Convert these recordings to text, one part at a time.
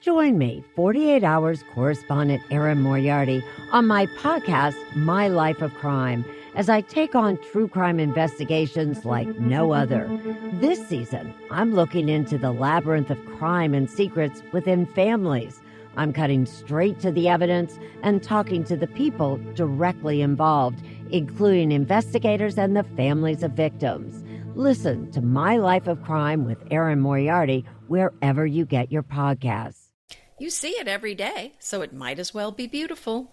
Join me, 48 Hours correspondent Erin Moriarty, on my podcast, My Life of Crime, as I take on true crime investigations like no other. This season, I'm looking into the labyrinth of crime and secrets within families. I'm cutting straight to the evidence and talking to the people directly involved, including investigators and the families of victims. Listen to My Life of Crime with Erin Moriarty wherever you get your podcasts. You see it every day, so it might as well be beautiful.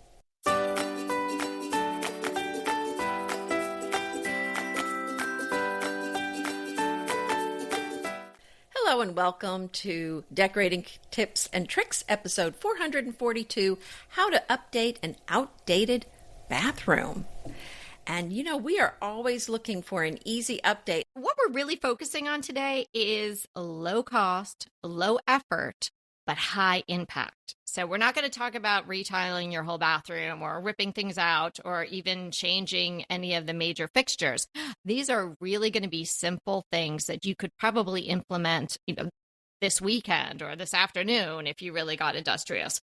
Hello and welcome to Decorating Tips and Tricks, episode 442, How to Update an Outdated Bathroom. And you know, we are always looking for an easy update. What we're really focusing on today is low cost, low effort, but high impact. So we're not going to talk about retiling your whole bathroom or ripping things out or even changing any of the major fixtures. These are really going to be simple things that you could probably implement, this weekend or this afternoon if you really got industrious.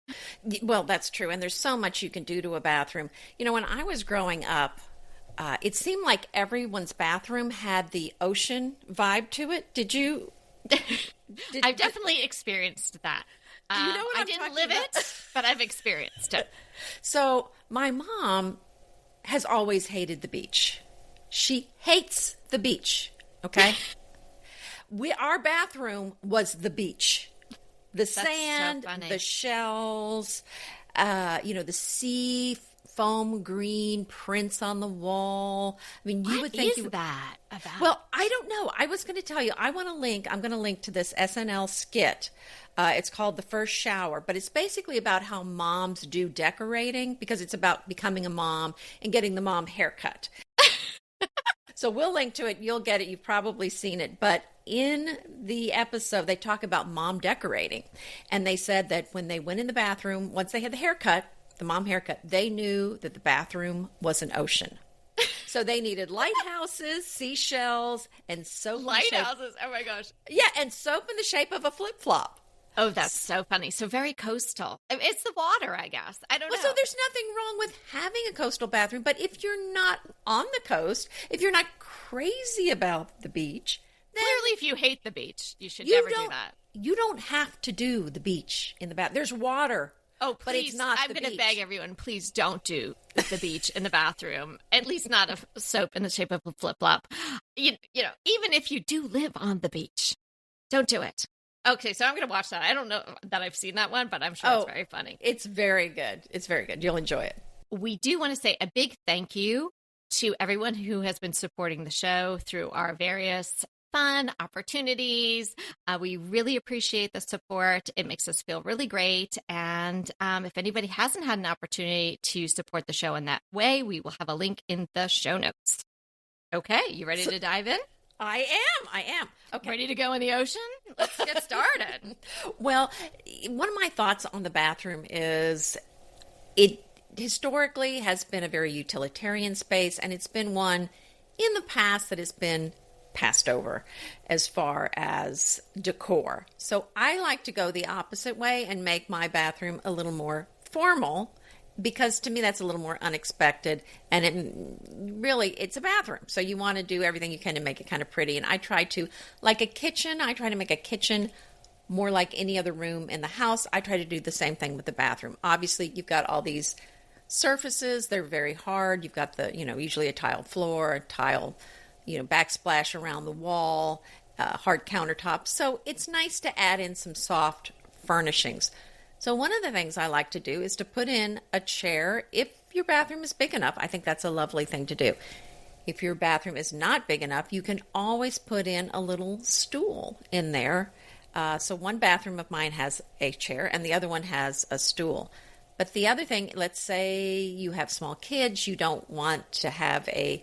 Well, that's true. And there's so much you can do to a bathroom. You know, when I was growing up, it seemed like everyone's bathroom had the ocean vibe to it. Did you? I've definitely experienced that. Do you know what I didn't live it, but I've experienced it. So my mom has always hated the beach. She hates the beach. Okay. Our bathroom was the beach. The sand, so the shells, the sea foam green prints on the wall. I mean, you would think is that about? Well, I don't know. I was going to tell you. I'm going to link to this SNL skit. It's called The First Shower, but it's basically about how moms do decorating because it's about becoming a mom and getting the mom haircut. So we'll link to it. You'll get it. You've probably seen it. But in the episode, they talk about mom decorating. And they said that when they went in the bathroom, once they had the mom haircut, they knew that the bathroom was an ocean. So they needed lighthouses, seashells, and soap. Lighthouses? Oh my gosh. Yeah, and soap in the shape of a flip-flop. Oh, that's so funny. So very coastal. It's the water, I guess. I don't know. So there's nothing wrong with having a coastal bathroom, but if you're not on the coast, if you're not crazy about the beach, then clearly if you hate the beach, you should never do that. You don't have to do the beach in the bath. There's water. Oh, please. But it's not I'm going to beg everyone, please don't do the beach in the bathroom. At least not a soap in the shape of a flip-flop. You know, even if you do live on the beach, don't do it. Okay, so I'm going to watch that. I don't know that I've seen that one, but I'm sure it's very funny. It's very good. It's very good. You'll enjoy it. We do want to say a big thank you to everyone who has been supporting the show through our various fun opportunities. We really appreciate the support. It makes us feel really great. And if anybody hasn't had an opportunity to support the show in that way, we will have a link in the show notes. Okay, you ready to dive in? I am. Okay. Ready to go in the ocean? Let's get started. Well, one of my thoughts on the bathroom is it historically has been a very utilitarian space, and it's been one in the past that has been passed over as far as decor. So I like to go the opposite way and make my bathroom a little more formal, because to me that's a little more unexpected, and it's a bathroom, so you want to do everything you can to make it kind of pretty. And I try to make a kitchen more like any other room in the house. I try to do the same thing with the bathroom. Obviously you've got all these surfaces, they're very hard. You've got the usually a tile floor, a tile backsplash around the wall, hard countertops, so it's nice to add in some soft furnishings. So one of the things I like to do is to put in a chair if your bathroom is big enough. I think that's a lovely thing to do. If your bathroom is not big enough, you can always put in a little stool in there. So one bathroom of mine has a chair and the other one has a stool. But the other thing, let's say you have small kids, you don't want to have a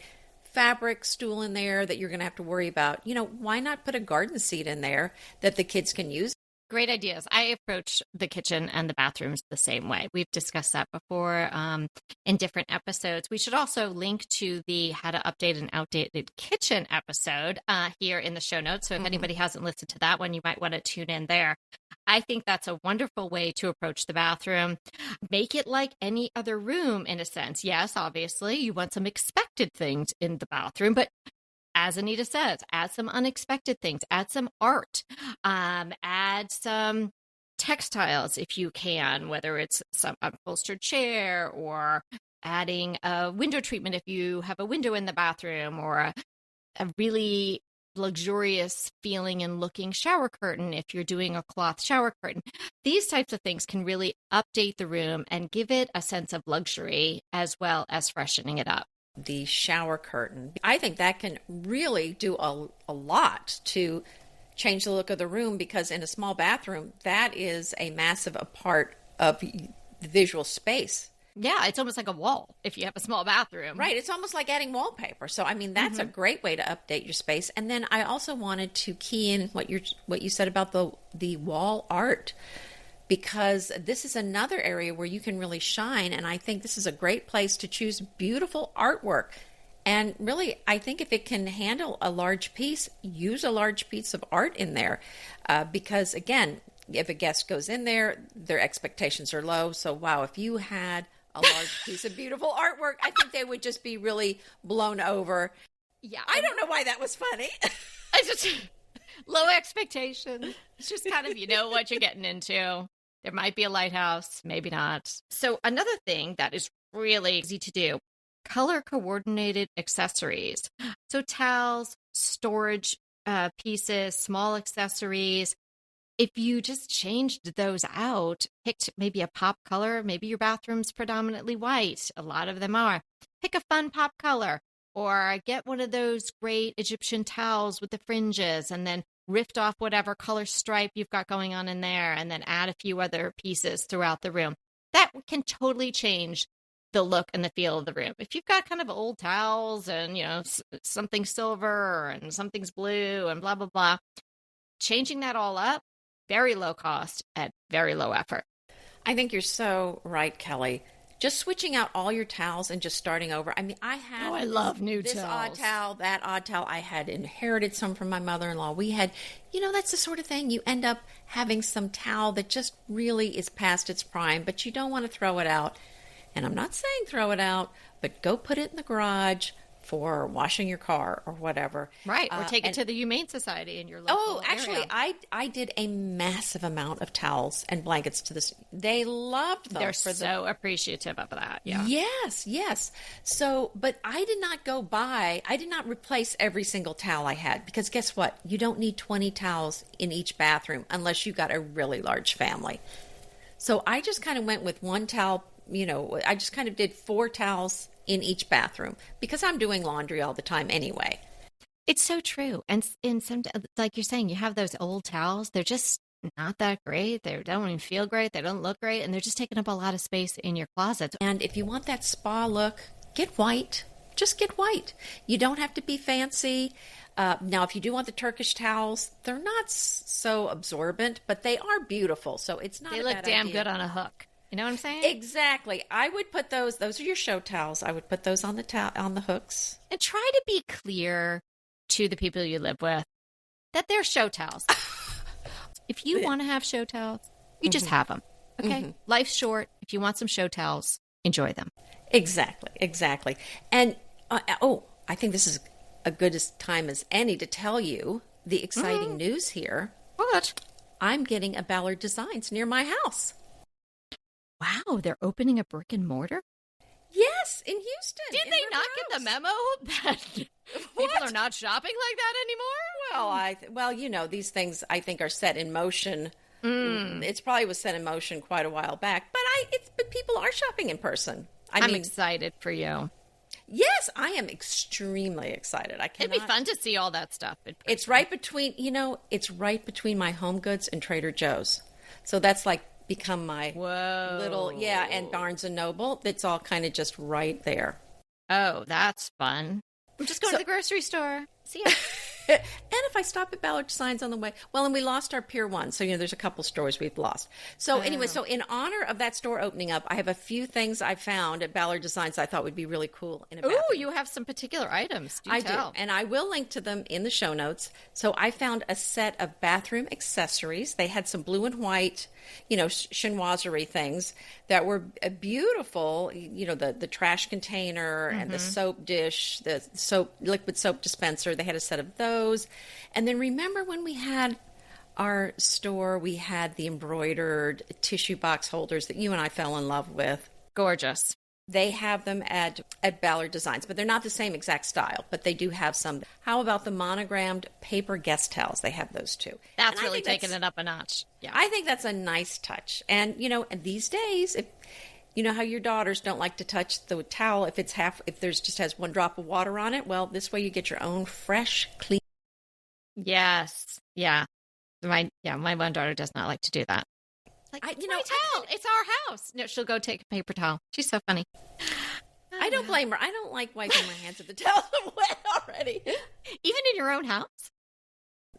fabric stool in there that you're going to have to worry about. Why not put a garden seat in there that the kids can use? Great ideas. I approach the kitchen and the bathrooms the same way. We've discussed that before in different episodes. We should also link to the how to update an outdated kitchen episode here in the show notes. So if anybody hasn't listened to that one, you might want to tune in there. I think that's a wonderful way to approach the bathroom. Make it like any other room in a sense. Yes, obviously, you want some expected things in the bathroom, but as Anita says, add some unexpected things, add some art, add some textiles if you can, whether it's some upholstered chair or adding a window treatment if you have a window in the bathroom, or a really luxurious feeling and looking shower curtain if you're doing a cloth shower curtain. These types of things can really update the room and give it a sense of luxury as well as freshening it up. The shower curtain, I think that can really do a lot to change the look of the room, because in a small bathroom, that is a massive part of the visual space. Yeah, it's almost like a wall if you have a small bathroom. Right. It's almost like adding wallpaper. So, I mean, that's a great way to update your space. And then I also wanted to key in what you said about the wall art, because this is another area where you can really shine. And I think this is a great place to choose beautiful artwork. And really, I think if it can handle a large piece, use a large piece of art in there. Because again, if a guest goes in there, their expectations are low. So, wow, if you had a large piece of beautiful artwork, I think they would just be really blown over. Yeah. I don't know why that was funny. I just low expectations. It's just kind of, you know what you're getting into. There might be a lighthouse, maybe not. So another thing that is really easy to do, color coordinated accessories. So towels, storage pieces, small accessories. If you just changed those out, picked maybe a pop color, maybe your bathroom's predominantly white. A lot of them are. Pick a fun pop color, or get one of those great Egyptian towels with the fringes, and then rift off whatever color stripe you've got going on in there, and then add a few other pieces throughout the room. That can totally change the look and the feel of the room. If you've got kind of old towels and, you know, something silver and something's blue and blah, blah, blah, changing that all up, very low cost at very low effort. I think you're so right, Kelly. Just switching out all your towels and just starting over. I mean, I had I love new this towels. odd towel, that odd towel. I had inherited some from my mother-in-law. We had, you know, that's the sort of thing. You end up having some towel that just really is past its prime, but you don't want to throw it out. And I'm not saying throw it out, but go put it in the garage for washing your car or whatever. Right, or take it to the Humane Society in your local actually, area. I did a massive amount of towels and blankets to this. They loved them. They're so appreciative of that. Yeah. Yes. So, but I did not replace every single towel I had, because guess what? You don't need 20 towels in each bathroom unless you got a really large family. So I just kind of went with one towel. You know, I just kind of did 4 towels in each bathroom, because I'm doing laundry all the time anyway. It's so true. And in some, like you're saying, you have those old towels. They're just not that great. They don't even feel great. They don't look great. And they're just taking up a lot of space in your closet. And if you want that spa look, get white. Just get white. You don't have to be fancy. Now, if you do want the Turkish towels, they're not so absorbent, but they are beautiful. So it's not. They look damn good on a hook. You know what I'm saying? Exactly. I would put those are your show towels. I would put those on the hooks. And try to be clear to the people you live with that they're show towels. If you want to have show towels, you just have them. Okay? Life's short. If you want some show towels, enjoy them. Exactly. And I think this is a good time as any to tell you the exciting news here. What? I'm getting a Ballard Designs near my house. Wow, they're opening a brick and mortar? Yes, in Houston. Did they not get the memo that people are not shopping like that anymore? Well, you know, these things I think are set in motion. It's probably was set in motion quite a while back, but people are shopping in person. I'm excited for you. Yes, I am extremely excited. It'd be fun to see all that stuff. It's right between my Home Goods and Trader Joe's. So that's like become my little, and Barnes and Noble. It's all kind of just right there. Oh, that's fun. I'm just going to the grocery store. See ya. And if I stop at Ballard Designs on the way, well, and we lost our Pier 1. So, there's a couple stores we've lost. So anyway, so in honor of that store opening up, I have a few things I found at Ballard Designs I thought would be really cool in a bathroom. Ooh, you have some particular items. I do. And I will link to them in the show notes. So I found a set of bathroom accessories. They had some blue and white, chinoiserie things that were beautiful. The trash container and the soap dish, the liquid soap dispenser. They had a set of those. And then remember when we had our store, we had the embroidered tissue box holders that you and I fell in love with. Gorgeous. They have them at Ballard Designs, but they're not the same exact style, but they do have some. How about the monogrammed paper guest towels? They have those too. That's really taking it up a notch. Yeah. I think that's a nice touch. And, and these days, if you know how your daughters don't like to touch the towel if there's just has one drop of water on it, well, this way you get your own fresh, clean. Yes. Yeah. My one daughter does not like to do that. Like, my towel. It's our house. No, she'll go take a paper towel. She's so funny. I don't blame her. I don't like wiping my hands if the towels are wet already. Even in your own house?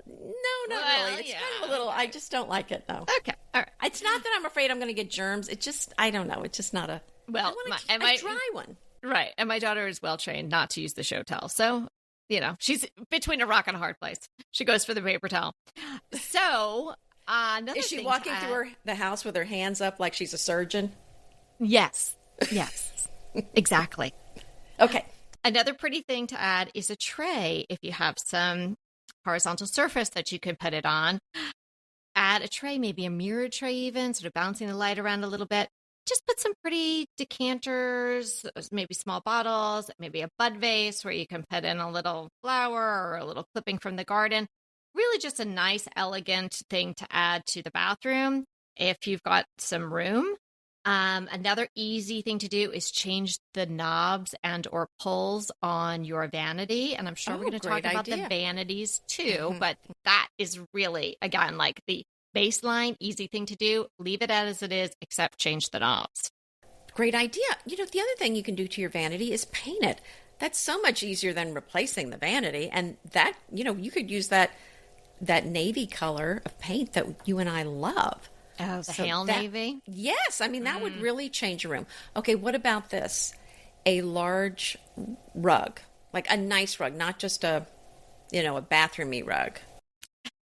No, not really. It's kind of a little, I just don't like it, though. Okay. All right. It's not that I'm afraid I'm going to get germs. It just, I don't know. It's just not a, well, a dry one. Right. And my daughter is well trained not to use the show towel. So, she's between a rock and a hard place. She goes for the paper towel. So, is she walking through the house with her hands up like she's a surgeon? Yes. Exactly. Okay. Another pretty thing to add is a tray. If you have some horizontal surface that you can put it on, add a tray, maybe a mirrored tray even, sort of bouncing the light around a little bit. Just put some pretty decanters, maybe small bottles, maybe a bud vase where you can put in a little flower or a little clipping from the garden. Really just a nice, elegant thing to add to the bathroom if you've got some room. Another easy thing to do is change the knobs and or pulls on your vanity. And I'm sure we're going to talk about the vanities too, but that is really, again, like the baseline, easy thing to do. Leave it as it is, except change the knobs. Great idea. The other thing you can do to your vanity is paint it. That's so much easier than replacing the vanity. And that, you could use that navy color of paint that you and I love. Oh, the hail navy? Yes. I mean, that would really change your room. Okay, what about this? A large rug, like a nice rug, not just a bathroomy rug.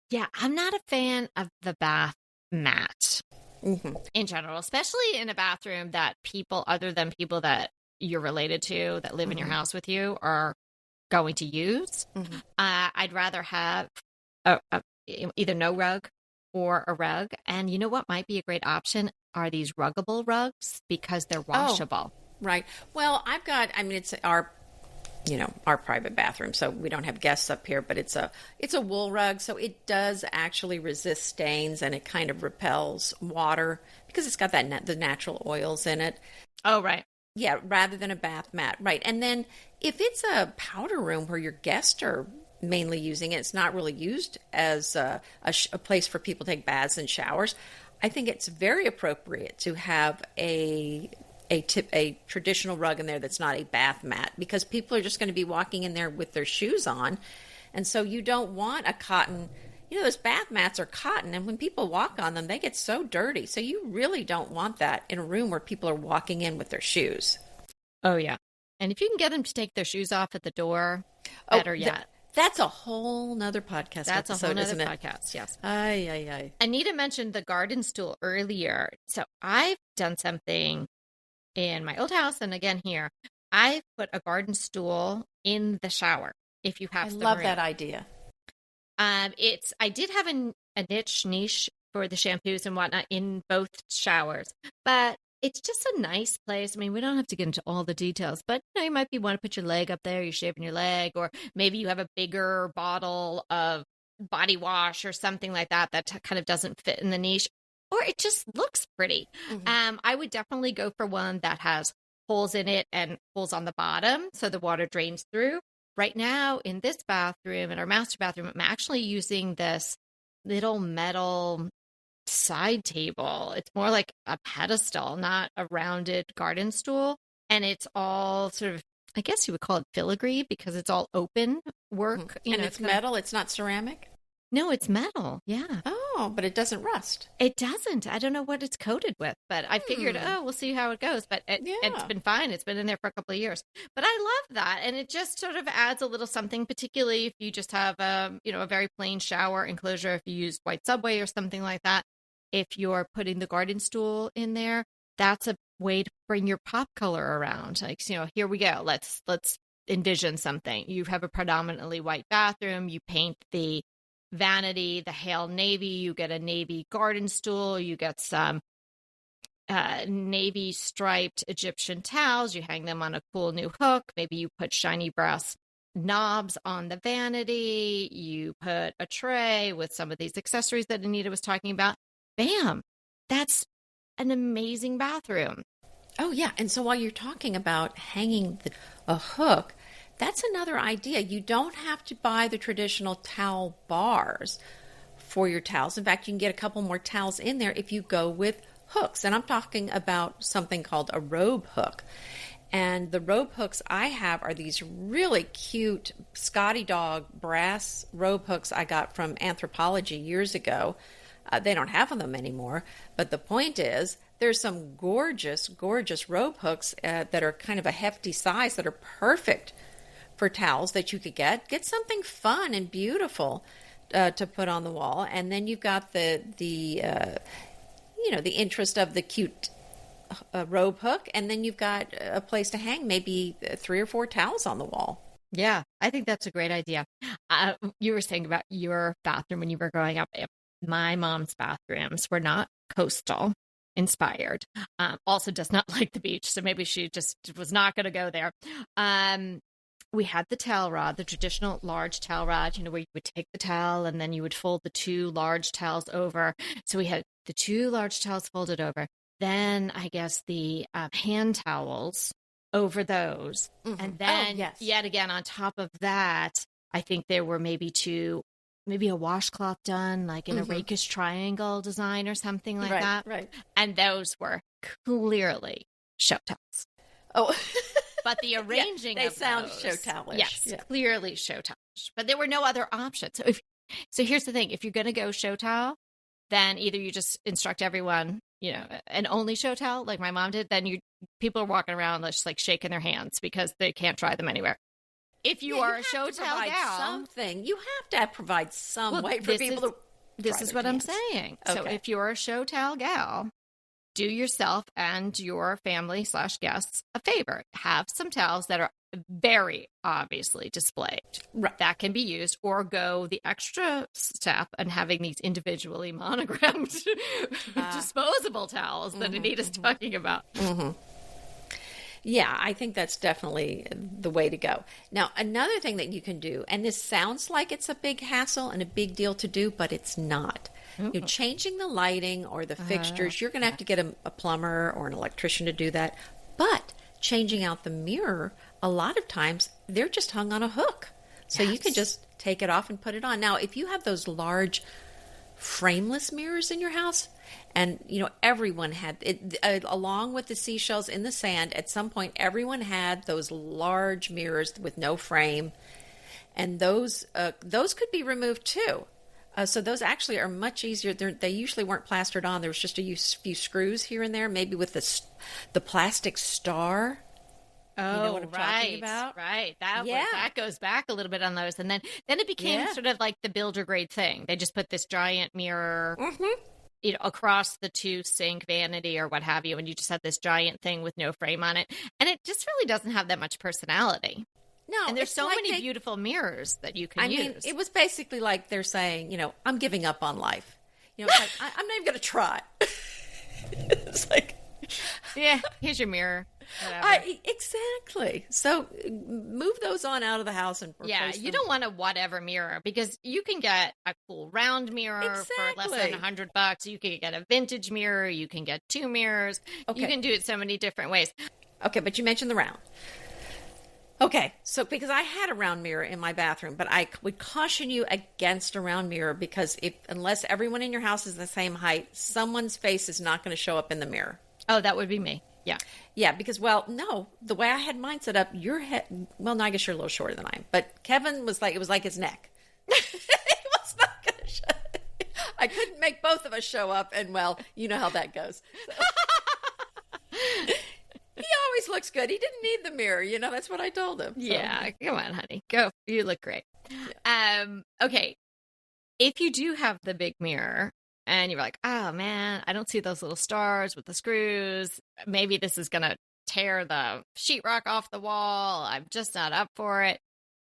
Yeah, I'm not a fan of the bath mat in general, especially in a bathroom that people other than people that you're related to that live in your house with you are going to use. I'd rather have either no rug or a rug. And you know what might be a great option are these ruggable rugs because they're washable. Oh, right. Well, it's our private bathroom, so we don't have guests up here, but it's a wool rug, so it does actually resist stains and it kind of repels water because it's got the natural oils in it. Oh, right. Yeah, rather than a bath mat. Right. And then if it's a powder room where your guests are mainly using it, it's not really used as a place for people to take baths and showers. I think it's very appropriate to have a traditional rug in there that's not a bath mat because people are just going to be walking in there with their shoes on. And so you don't want a cotton, those bath mats are cotton, and when people walk on them, they get so dirty. So you really don't want that in a room where people are walking in with their shoes. Oh, yeah. And if you can get them to take their shoes off at the door, better yet. That's a whole nother podcast. That's episode, a whole nother isn't it? podcast, yes. Aye. Anita mentioned the garden stool earlier. So I've done something in my old house and again here. I put a garden stool in the shower if you have some love room. that idea. I did have a niche for the shampoos and whatnot in both showers, but it's just a nice place. I mean, we don't have to get into all the details, but you might want to put your leg up there, you're shaving your leg, or maybe you have a bigger bottle of body wash or something like that kind of doesn't fit in the niche, or it just looks pretty. I would definitely go for one that has holes in it and holes on the bottom so the water drains through. Right now in this bathroom, in our master bathroom, I'm actually using this little metal side table. It's more like a pedestal, not a rounded garden stool. And it's all sort of I guess you would call it filigree because it's all open work. Mm-hmm. And it's metal. It's not ceramic. No, it's metal. Yeah. Oh, but it doesn't rust. It doesn't. I don't know what it's coated with, but I figured, we'll see how it goes. But it's been fine. It's been in there for a couple of years. But I love that. And it just sort of adds a little something, particularly if you just have a very plain shower enclosure, if you use white subway or something like that. If you're putting the garden stool in there, that's a way to bring your pop color around. Like, here we go. Let's envision something. You have a predominantly white bathroom. You paint the vanity, the Hale Navy, you get a navy garden stool, you get some navy striped Egyptian towels, you hang them on a cool new hook, maybe you put shiny brass knobs on the vanity, you put a tray with some of these accessories that Anita was talking about. Bam! That's an amazing bathroom. Oh, yeah. And so while you're talking about hanging a hook, that's another idea. You don't have to buy the traditional towel bars for your towels. In fact, you can get a couple more towels in there if you go with hooks. And I'm talking about something called a robe hook. And the robe hooks I have are these really cute Scotty Dog brass robe hooks I got from Anthropology years ago. They don't have them anymore. But the point is, there's some gorgeous, gorgeous robe hooks that are kind of a hefty size that are perfect for towels that you could get something fun and beautiful to put on the wall, and then you've got the interest of the cute robe hook, and then you've got a place to hang maybe 3 or 4 towels on the wall. Yeah, I think that's a great idea. You were saying about your bathroom when you were growing up. My mom's bathrooms were not coastal inspired. Also does not like the beach, so maybe she just was not going to go there. We had the towel rod, the traditional large towel rod, where you would take the towel and then you would fold the 2 large towels over. So we had the 2 large towels folded over. Then I guess the hand towels over those. Mm-hmm. And then yet again, on top of that, I think there were maybe a washcloth done like in a rakish triangle design or something like that. Right. And those were clearly show towels. Oh, but the arranging they of sound those, show towelish. Yes, clearly show towelish. But there were no other options. So here's the thing: if you're going to go show towel, then either you just instruct everyone, and only show towel like my mom did. Then people are walking around just like shaking their hands because they can't try them anywhere. If you are a show towel gal, something you have to provide some way for people to. This is what I'm saying. Okay. So if you're a show towel gal, do yourself and your family / guests a favor. Have some towels that are very obviously displayed. Right. That can be used, or go the extra step and having these individually monogrammed disposable towels that Anita's talking about. Mm-hmm. Yeah, I think that's definitely the way to go. Now, another thing that you can do, and this sounds like it's a big hassle and a big deal to do, but it's not. Changing the lighting or the fixtures, you're going to have to get a plumber or an electrician to do that. But changing out the mirror, a lot of times they're just hung on a hook. So you can just take it off and put it on. Now, if you have those large frameless mirrors in your house, and everyone had it, along with the seashells in the sand, at some point everyone had those large mirrors with no frame, and those could be removed too. So those actually are much easier. They usually weren't plastered on. There was just a few screws here and there, maybe with the plastic star. Oh, you know what I'm talking about? Right. That goes back a little bit on those. And then it became sort of like the builder grade thing. They just put this giant mirror across the 2 sink vanity or what have you. And you just have this giant thing with no frame on it. And it just really doesn't have that much personality. No. And there's so many beautiful mirrors that you can use. I mean, it was basically like they're saying, I'm giving up on life. It's like, I'm not even going to try. It's like, yeah, here's your mirror. Exactly. So move those on out of the house and you don't want a whatever mirror, because you can get a cool round mirror for less than $100. You can get a vintage mirror. You can get 2 mirrors. Okay. You can do it so many different ways. Okay, but you mentioned the round. Okay, so because I had a round mirror in my bathroom, but I would caution you against a round mirror, because unless everyone in your house is the same height, someone's face is not going to show up in the mirror. Oh, that would be me. Yeah. Yeah, because, well, no, the way I had mine set up, your head, well, no, I guess you're a little shorter than I am, but Kevin was like, it was like his neck. It was not going to show. I couldn't make both of us show up, and, well, you know how that goes. So. He always looks good. He didn't need the mirror. That's what I told him. So. Yeah. Come on, honey. Go. You look great. Yeah. Okay. If you do have the big mirror and you're like, oh man, I don't see those little stars with the screws. Maybe this is going to tear the sheetrock off the wall. I'm just not up for it.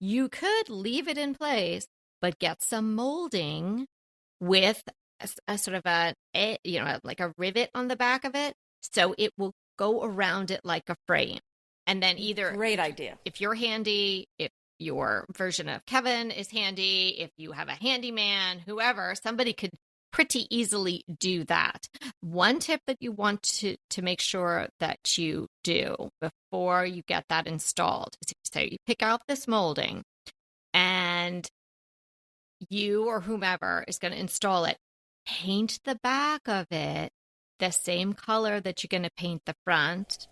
You could leave it in place, but get some molding with a sort of like a rivet on the back of it. So it will go around it like a frame. And then either great idea. If you're handy, if your version of Kevin is handy, if you have a handyman, whoever, somebody could pretty easily do that. One tip that you want to make sure that you do before you get that installed is, so you pick out this molding and you or whomever is going to install it, paint the back of it the same color that you're going to paint the front,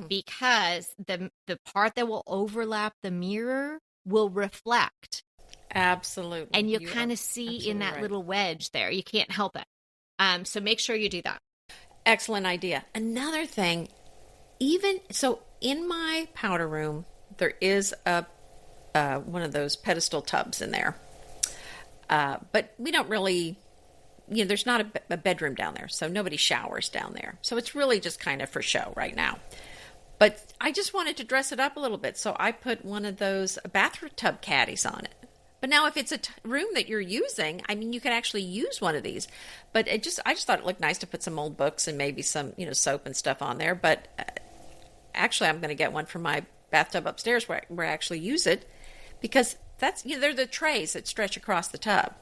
because the part that will overlap the mirror will reflect. Absolutely. And you kind of see in that little wedge there. You can't help it. So make sure you do that. Excellent idea. Another thing, even so, in my powder room, there is one of those pedestal tubs in there. But we don't really... there's not a bedroom down there, so nobody showers down there. So it's really just kind of for show right now. But I just wanted to dress it up a little bit, so I put one of those bathtub caddies on it. But now if it's a room that you're using, I mean, you can actually use one of these. But I just thought it looked nice to put some old books and maybe some, soap and stuff on there. But actually, I'm going to get one for my bathtub upstairs where I actually use it, because that's, they're the trays that stretch across the tub.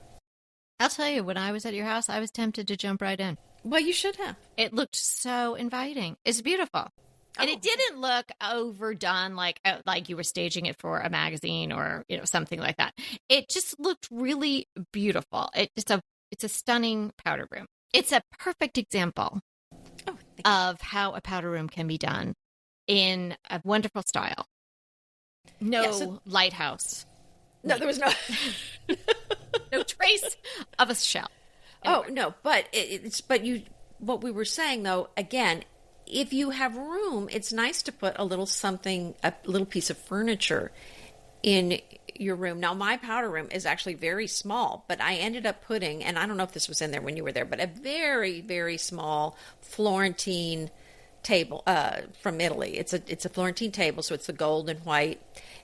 I'll tell you, when I was at your house, I was tempted to jump right in. Well, you should have. It looked so inviting. It's beautiful. And it didn't look overdone like you were staging it for a magazine or, something like that. It just looked really beautiful. It's a stunning powder room. It's a perfect example of how a powder room can be done in a wonderful style. No lighthouse. No, there was no... No trace of a shell. Oh, no, but what we were saying, though, again, if you have room, it's nice to put a little piece of furniture in your room. Now, my powder room is actually very small, but I ended up putting, and I don't know if this was in there when you were there, but a very, very small Florentine table from Italy. It's a Florentine table, so it's the gold and white,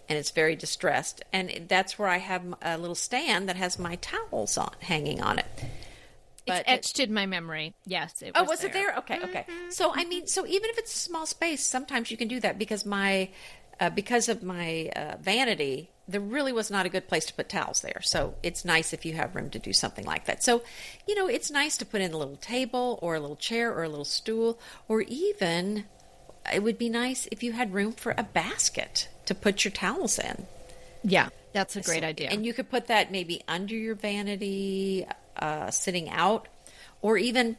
and it's very distressed. And that's where I have a little stand that has my towels hanging on it. But it's etched in my memory. Yes, it was. Oh, was it there? Okay, okay. So I mean, so even if it's a small space, sometimes you can do that, because because of my vanity, there really was not a good place to put towels there. So it's nice if you have room to do something like that. So, it's nice to put in a little table or a little chair or a little stool, or even it would be nice if you had room for a basket to put your towels in. Yeah, that's a great idea. And you could put that maybe under your vanity, sitting out, or even,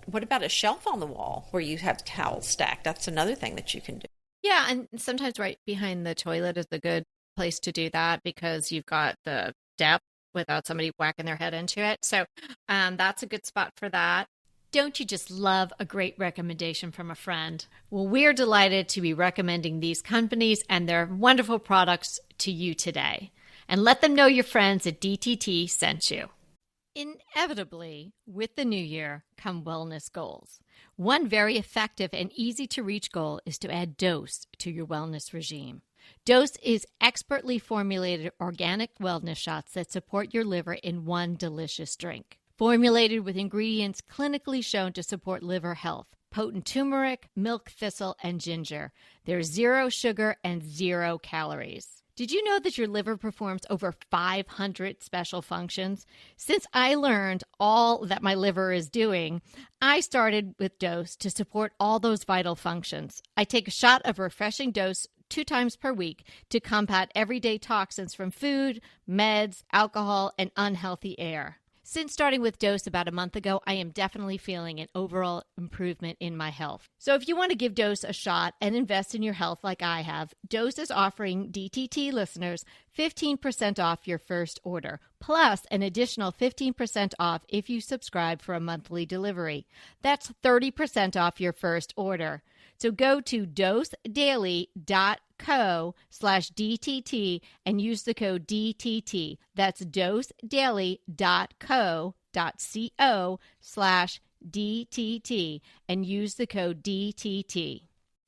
what about a shelf on the wall where you have towels stacked? That's another thing that you can do. Yeah, and sometimes right behind the toilet is a good place to do that, because you've got the depth without somebody whacking their head into it. So that's a good spot for that. Don't you just love a great recommendation from a friend? Well, we're delighted to be recommending these companies and their wonderful products to you today. And let them know your friends at DTT sent you. Inevitably, with the new year come wellness goals. One very effective and easy to reach goal is to add Dose to your wellness regime. Dose is expertly formulated organic wellness shots that support your liver in one delicious drink. Formulated with ingredients clinically shown to support liver health, potent turmeric, milk thistle, and ginger. There's 0 sugar and 0 calories. Did you know that your liver performs over 500 special functions? Since I learned all that my liver is doing, I started with Dose to support all those vital functions. I take a shot of refreshing Dose 2 times per week to combat everyday toxins from food, meds, alcohol, and unhealthy air. Since starting with Dose about a month ago, I am definitely feeling an overall improvement in my health. So if you want to give Dose a shot and invest in your health like I have, Dose is offering DTT listeners 15% off your first order, plus an additional 15% off if you subscribe for a monthly delivery. That's 30% off your first order. So go to dosedaily.co/DTT and use the code DTT. That's dosedaily.co.co/DTT and use the code DTT.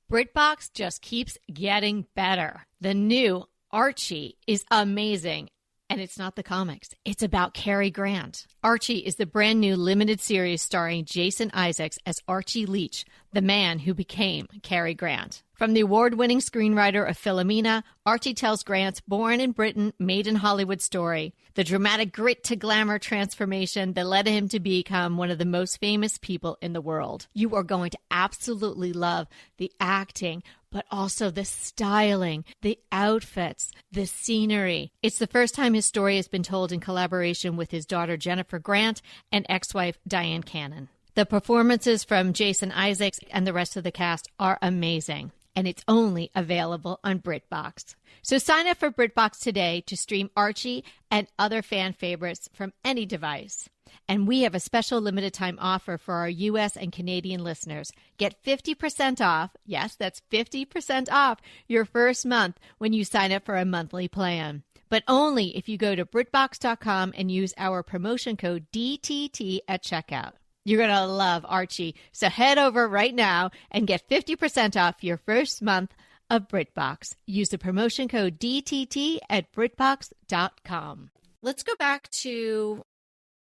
BritBox just keeps getting better. The new Archie is amazing. And it's not the comics. It's about Cary Grant. Archie is the brand new limited series starring Jason Isaacs as Archie Leach, the man who became Cary Grant. From the award-winning screenwriter of Philomena, Archie tells Grant's born in Britain, made in Hollywood story, the dramatic grit to glamour transformation that led him to become one of the most famous people in the world. You are going to absolutely love the acting, but also the styling, the outfits, the scenery. It's the first time his story has been told in collaboration with his daughter Jennifer Grant and ex-wife Diane Cannon. The performances from Jason Isaacs and the rest of the cast are amazing, and it's only available on BritBox. So sign up for BritBox today to stream Archie and other fan favorites from any device. And we have a special limited time offer for our U.S. and Canadian listeners. Get 50% off, yes, that's 50% off your first month when you sign up for a monthly plan. But only if you go to BritBox.com and use our promotion code DTT at checkout. You're going to love Archie. So head over right now and get 50% off your first month of BritBox. Use the promotion code DTT at BritBox.com. Let's go back to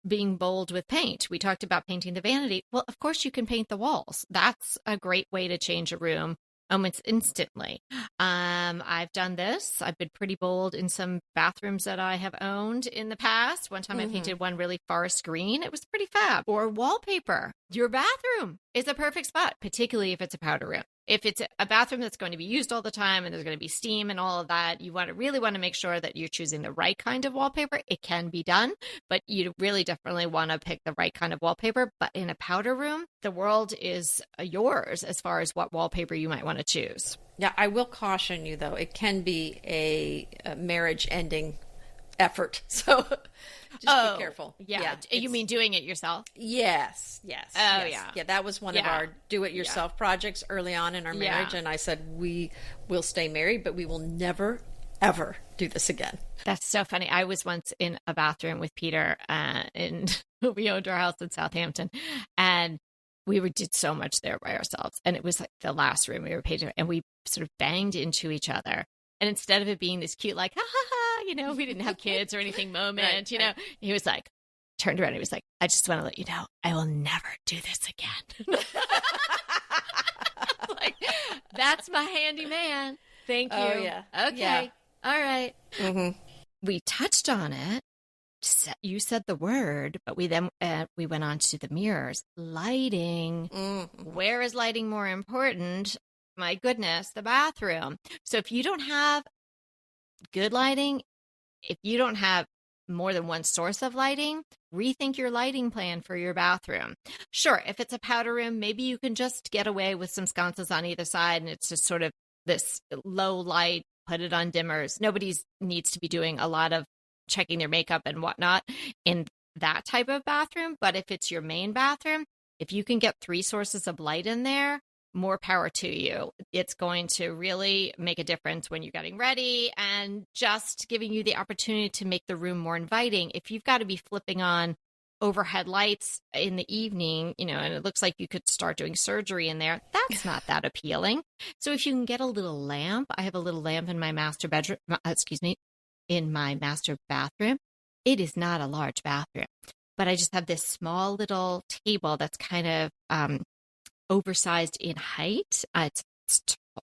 being bold with paint. We talked about painting the vanity. Well, of course you can paint the walls. That's a great way to change a room almost instantly. I've done this. I've been pretty bold in some bathrooms that I have owned in the past. One time I painted one really forest green. It was pretty fab. Or wallpaper. Your bathroom is a perfect spot, particularly if it's a powder room. If it's a bathroom that's going to be used all the time and there's going to be steam and all of that, you really want to make sure that you're choosing the right kind of wallpaper. It can be done, but you really definitely want to pick the right kind of wallpaper. But in a powder room, the world is yours as far as what wallpaper you might want to choose. Yeah, I will caution you, though. It can be a marriage-ending effort. So just be careful. Yeah. You mean doing it yourself? Yes. Oh, yes. yeah. Yeah, that was one of our do-it-yourself projects early on in our marriage. And I said, we will stay married, but we will never, ever do this again. That's so funny. I was once in a bathroom with Peter, and we owned our house in Southampton, and we did so much there by ourselves. And it was like the last room we were paid to, and we sort of banged into each other. And instead of it being this cute, like, ha, ha, ha, we didn't have kids or anything moment, he was like, turned around. He was like, I just want to let you know, I will never do this again. Like, that's my handyman. Thank you. Oh, yeah. Okay. Yeah. All right. Mm-hmm. We touched on it. You said the word, but we went on to the mirrors. Lighting. Mm-hmm. Where is lighting more important? My goodness, the bathroom. So if you don't have good lighting, if you don't have more than one source of lighting, rethink your lighting plan for your bathroom. Sure, if it's a powder room, maybe you can just get away with some sconces on either side and it's just sort of this low light, put it on dimmers. Nobody needs to be doing a lot of checking their makeup and whatnot in that type of bathroom. But if it's your main bathroom, if you can get 3 sources of light in there, more power to you. It's going to really make a difference when you're getting ready and just giving you the opportunity to make the room more inviting. If you've got to be flipping on overhead lights in the evening, and it looks like you could start doing surgery in there, that's not that appealing. So if you can get a little lamp, I have a little lamp in my master bedroom, in my master bathroom. It is not a large bathroom, but I just have this small little table that's kind of, oversized in height.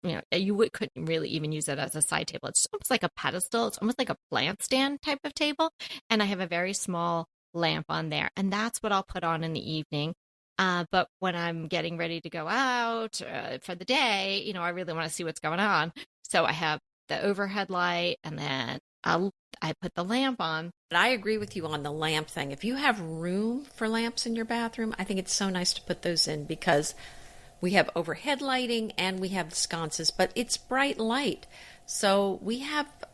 You couldn't really even use it as a side table. It's almost like a pedestal. It's almost like a plant stand type of table. And I have a very small lamp on there. And that's what I'll put on in the evening. But when I'm getting ready to go out for the day, I really want to see what's going on. So I have the overhead light and then I put the lamp on. But I agree with you on the lamp thing. If you have room for lamps in your bathroom, I think it's so nice to put those in because we have overhead lighting and we have sconces, but it's bright light. So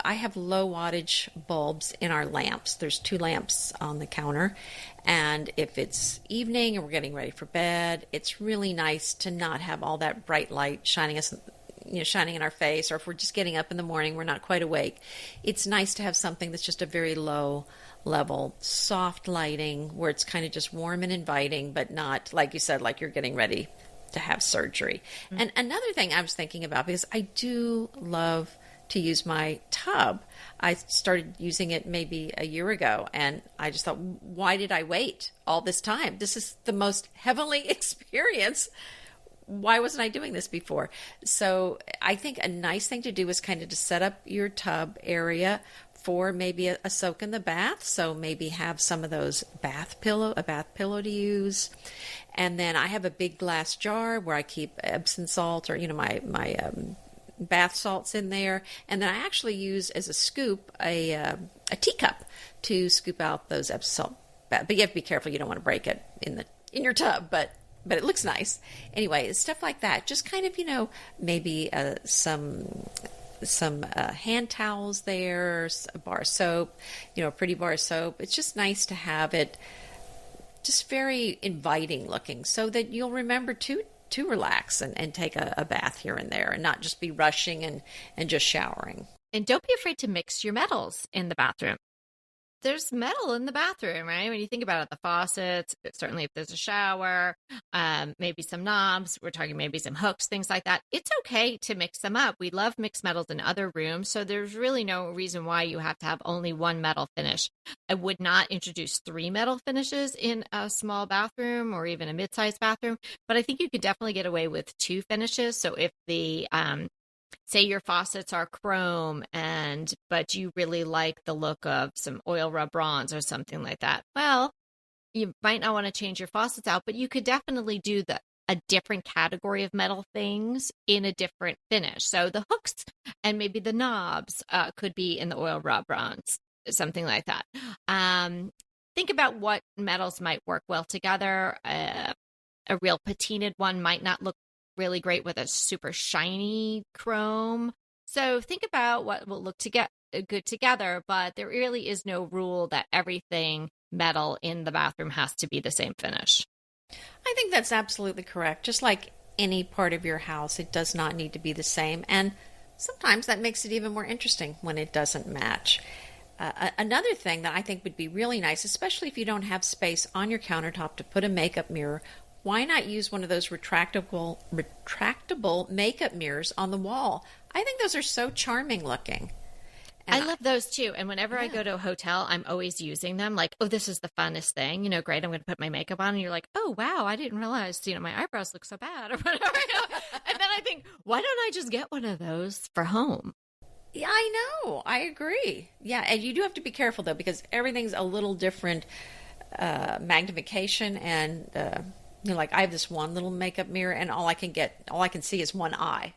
I have low wattage bulbs in our lamps. There's 2 lamps on the counter. And if it's evening and we're getting ready for bed, it's really nice to not have all that bright light shining in our face, or if we're just getting up in the morning, we're not quite awake. It's nice to have something that's just a very low level, soft lighting where it's kind of just warm and inviting, but not, like you said, like you're getting ready to have surgery. Mm-hmm. And another thing I was thinking about, because I do love to use my tub. I started using it maybe a year ago, and I just thought, why did I wait all this time? This is the most heavenly experience. Why wasn't I doing this before? So I think a nice thing to do is kind of to set up your tub area for maybe a soak in the bath. So maybe have some of those a bath pillow to use. And then I have a big glass jar where I keep Epsom salt, or, my bath salts in there. And then I actually use as a scoop a teacup to scoop out those Epsom salt. But you have to be careful. You don't want to break it in your tub, but it looks nice. Anyway, stuff like that. Just kind of, maybe some hand towels there, a bar of soap, a pretty bar of soap. It's just nice to have it just very inviting looking, so that you'll remember to relax and take a bath here and there, and not just be rushing and just showering. And don't be afraid to mix your metals in the bathroom. There's metal in the bathroom, right? When you think about it, the faucets, certainly if there's a shower, maybe some knobs, we're talking maybe some hooks, things like that. It's okay to mix them up. We love mixed metals in other rooms, so there's really no reason why you have to have only one metal finish. I would not introduce 3 metal finishes in a small bathroom or even a mid-sized bathroom, but I think you could definitely get away with 2 finishes. So if the say your faucets are chrome, but you really like the look of some oil rub bronze or something like that, well, you might not want to change your faucets out, but you could definitely do a different category of metal things in a different finish. So the hooks and maybe the knobs could be in the oil rub bronze, something like that. Think about what metals might work well together. A real patinaed one might not look really great with a super shiny chrome. So think about what will look good together, but there really is no rule that everything metal in the bathroom has to be the same finish. I think that's absolutely correct. Just like any part of your house, it does not need to be the same. And sometimes that makes it even more interesting when it doesn't match. Another thing that I think would be really nice, especially if you don't have space on your countertop to put a makeup mirror, why not use one of those retractable makeup mirrors on the wall? I think those are so charming looking. And I love those too. And whenever I go to a hotel, I'm always using them. Like, oh, this is the funnest thing. Great, I'm going to put my makeup on. And you're like, oh, wow, I didn't realize, my eyebrows look so bad or whatever. And then I think, why don't I just get one of those for home? Yeah, I know. I agree. Yeah, and you do have to be careful, though, because everything's a little different magnification. And, like I have this one little makeup mirror, and all I can see is one eye.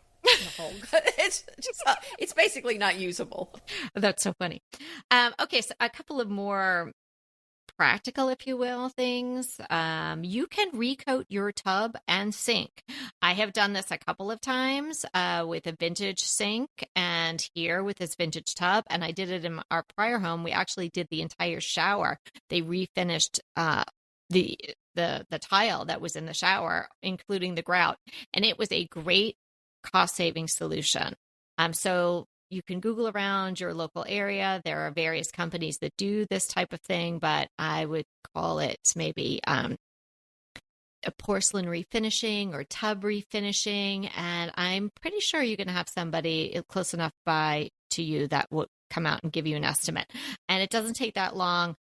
It's basically not usable. That's so funny. Okay, so a couple of more practical, if you will, things. You can recoat your tub and sink. I have done this a couple of times with a vintage sink, and here with this vintage tub. And I did it in our prior home. We actually did the entire shower. They refinished the tile that was in the shower, including the grout, and it was a great cost-saving solution. So you can Google around your local area. There are various companies that do this type of thing, but I would call it maybe a porcelain refinishing or tub refinishing, and I'm pretty sure you're going to have somebody close enough by to you that will come out and give you an estimate. And it doesn't take that long.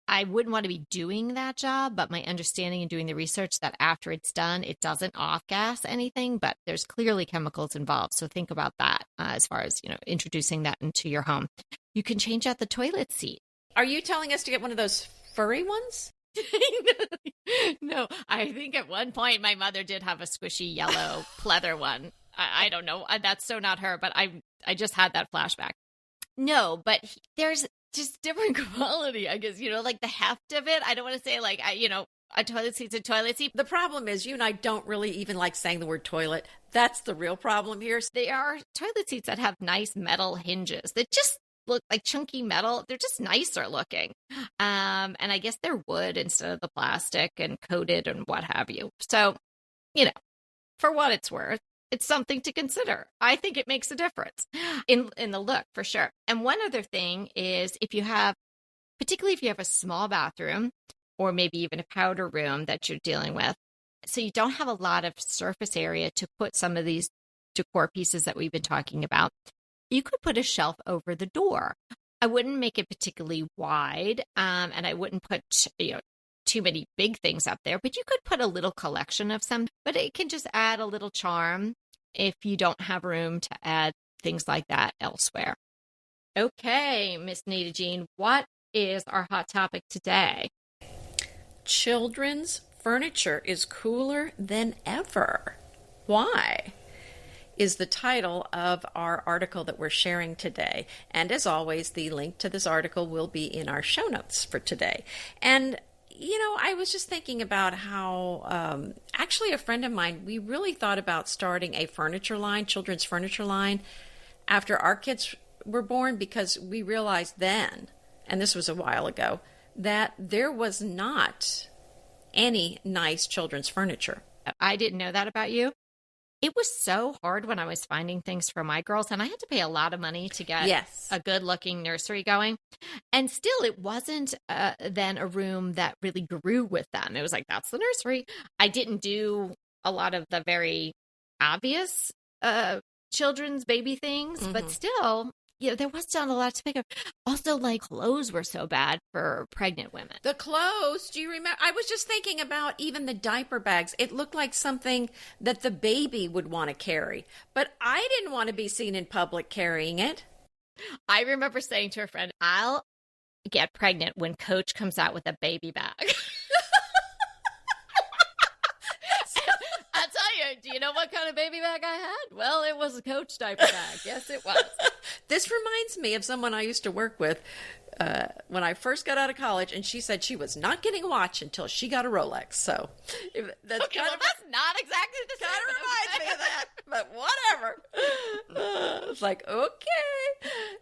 I wouldn't want to be doing that job, but my understanding and doing the research that after it's done, it doesn't off-gas anything, but there's clearly chemicals involved. So think about that as far as, introducing that into your home. You can change out the toilet seat. Are you telling us to get one of those furry ones? No, I think at one point my mother did have a squishy yellow pleather one. I don't know. That's so not her, but I just had that flashback. No, but there's just different quality, I guess, like the heft of it. I don't want to say like, a toilet seat's a toilet seat. The problem is you and I don't really even like saying the word toilet. That's the real problem here. They are toilet seats that have nice metal hinges that just look like chunky metal. They're just nicer looking. And I guess they're wood instead of the plastic and coated and what have you. So, for what it's worth, it's something to consider. I think it makes a difference in the look for sure. And one other thing is particularly if you have a small bathroom or maybe even a powder room that you're dealing with, so you don't have a lot of surface area to put some of these decor pieces that we've been talking about, you could put a shelf over the door. I wouldn't make it particularly wide, and I wouldn't put too many big things up there, but you could put a little collection of some, but it can just add a little charm if you don't have room to add things like that elsewhere. Okay, Miss Nita Jean, what is our hot topic today? Children's furniture is cooler than ever. Why? Is the title of our article that we're sharing today. And as always, the link to this article will be in our show notes for today. And I was just thinking about how, actually a friend of mine, we really thought about starting a children's furniture line after our kids were born, because we realized then, and this was a while ago, that there was not any nice children's furniture. I didn't know that about you. It was so hard when I was finding things for my girls, and I had to pay a lot of money to get a good-looking nursery going. And still, it wasn't then a room that really grew with them. It was like, that's the nursery. I didn't do a lot of the very obvious children's baby things, but still, there wasn't a lot to pick up. Also, like, clothes were so bad for pregnant women. The clothes, do you remember? I was just thinking about even the diaper bags. It looked like something that the baby would want to carry, but I didn't want to be seen in public carrying it. I remember saying to a friend, I'll get pregnant when Coach comes out with a baby bag. I'll tell you, do you know what kind of baby bag I had? Well, it was a Coach diaper bag. Yes, it was. This reminds me of someone I used to work with when I first got out of college, and she said she was not getting a watch until she got a Rolex. So that's okay, that's not exactly the same. Kind of reminds me of that, but whatever. It's like, okay.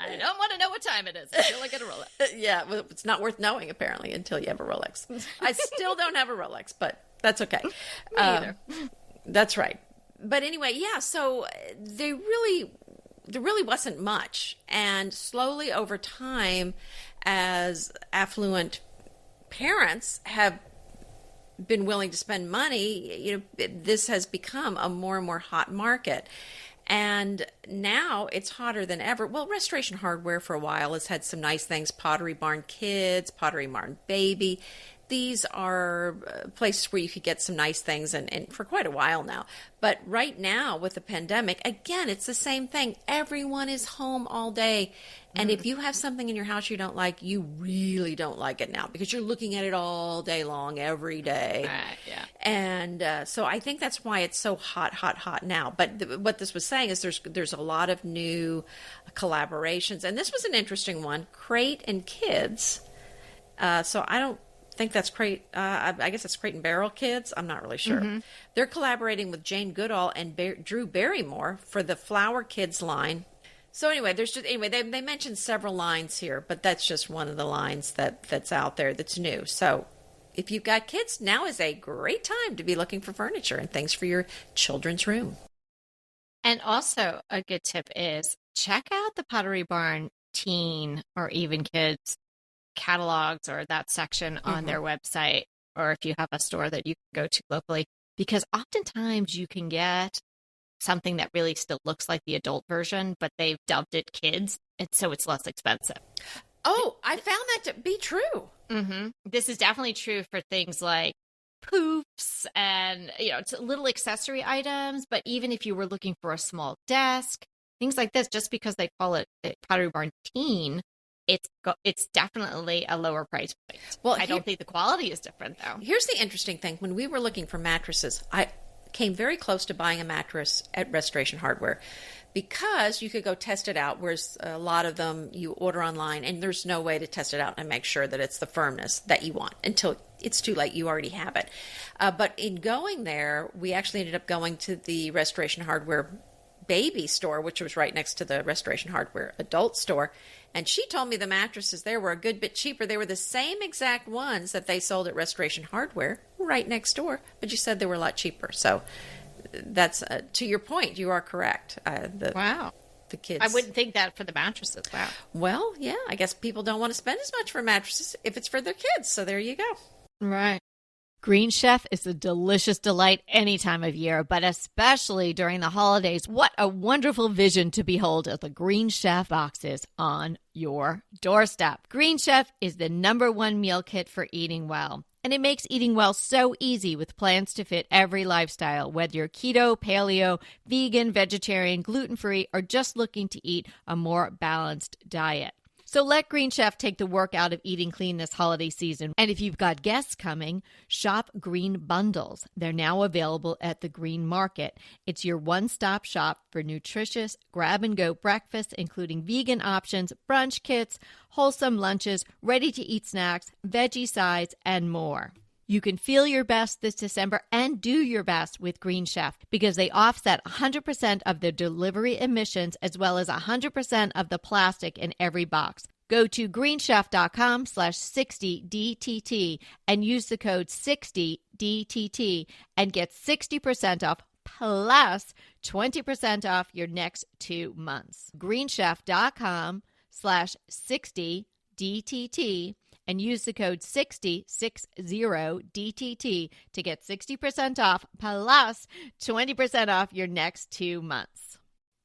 I don't want to know what time it is until I get a Rolex. Yeah, well, it's not worth knowing, apparently, until you have a Rolex. I still don't have a Rolex, but that's okay. Me either. That's right. But anyway, yeah, so there really wasn't much. And slowly over time, as affluent parents have been willing to spend money, this has become a more and more hot market. And now it's hotter than ever. Well, Restoration Hardware for a while has had some nice things. Pottery Barn Kids, Pottery Barn Baby. These are places where you could get some nice things and for quite a while now. But right now with the pandemic, again, it's the same thing. Everyone is home all day. And if you have something in your house you don't like, you really don't like it now because you're looking at it all day long, every day. Yeah. And so I think that's why it's so hot now. But what this was saying is there's a lot of new collaborations. And this was an interesting one, Crate and Kids. So I don't think that's Crate. I guess it's Crate and Barrel Kids. I'm not really sure. They're collaborating with Jane Goodall and Drew Barrymore for the Flower Kids line. So anyway, they mentioned several lines here, but that's just one of the lines that's out there that's new. So if you've got kids, now is a great time to be looking for furniture and things for your children's room. And also a good tip is check out the Pottery Barn teen or even kids catalogs or that section on their website, or if you have a store that you can go to locally, because oftentimes you can get something that really still looks like the adult version, but they've dubbed it kids, and so it's less expensive. Oh, I found that to be true. This is definitely true for things like poofs and little accessory items, but even if you were looking for a small desk, things like this, just because they call it Pottery Barn Teen, it's definitely a lower price point. Well, I don't think the quality is different, though. Here's the interesting thing. When we were looking for mattresses, I came very close to buying a mattress at Restoration Hardware because you could go test it out, whereas a lot of them you order online and there's no way to test it out and make sure that it's the firmness that you want until it's too late. You already have it. But in going there, we actually ended up going to the Restoration Hardware baby store, which was right next to the Restoration Hardware adult store. And she told me the mattresses there were a good bit cheaper. They were the same exact ones that they sold at Restoration Hardware right next door, but you said they were a lot cheaper. So that's, to your point, you are correct. Wow. The kids. I wouldn't think that for the mattresses. Wow. Well, yeah, I guess people don't want to spend as much for mattresses if it's for their kids. So there you go. Right. Green Chef is a delicious delight any time of year, but especially during the holidays. What a wonderful vision to behold as the Green Chef boxes on your doorstep. Green Chef is the #1 meal kit for eating well. And it makes eating well so easy with plans to fit every lifestyle, whether you're keto, paleo, vegan, vegetarian, gluten-free, or just looking to eat a more balanced diet. So let Green Chef take the work out of eating clean this holiday season. And if you've got guests coming, shop Green Bundles. They're now available at the Green Market. It's your one-stop shop for nutritious grab-and-go breakfasts, including vegan options, brunch kits, wholesome lunches, ready-to-eat snacks, veggie sides, and more. You can feel your best this December and do your best with Green Chef because they offset 100% of the delivery emissions as well as 100% of the plastic in every box. Go to greenchef.com/60DTT and use the code 60DTT and get 60% off plus 20% off your next 2 months. greenchef.com/60DTT and use the code 60DTT to get 60% off plus 20% off your next 2 months.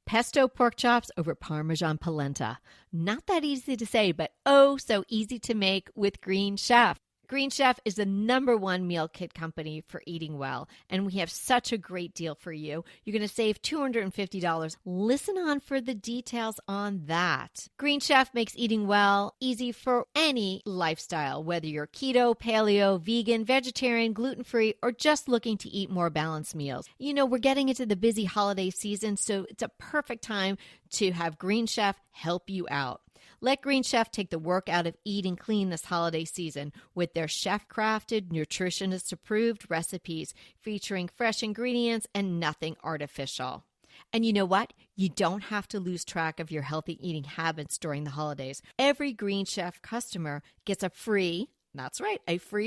Pesto pork chops over Parmesan polenta. Not that easy to say, but oh so easy to make with Green Chef. Green Chef is the #1 meal kit company for eating well, and we have such a great deal for you. You're going to save $250. Listen on for the details on that. Green Chef makes eating well easy for any lifestyle, whether you're keto, paleo, vegan, vegetarian, gluten-free, or just looking to eat more balanced meals. You know, we're getting into the busy holiday season, so it's a perfect time to have Green Chef help you out. Let Green Chef take the work out of eating clean this holiday season with their chef-crafted, nutritionist-approved recipes featuring fresh ingredients and nothing artificial. And you know what? You don't have to lose track of your healthy eating habits during the holidays. Every Green Chef customer gets a free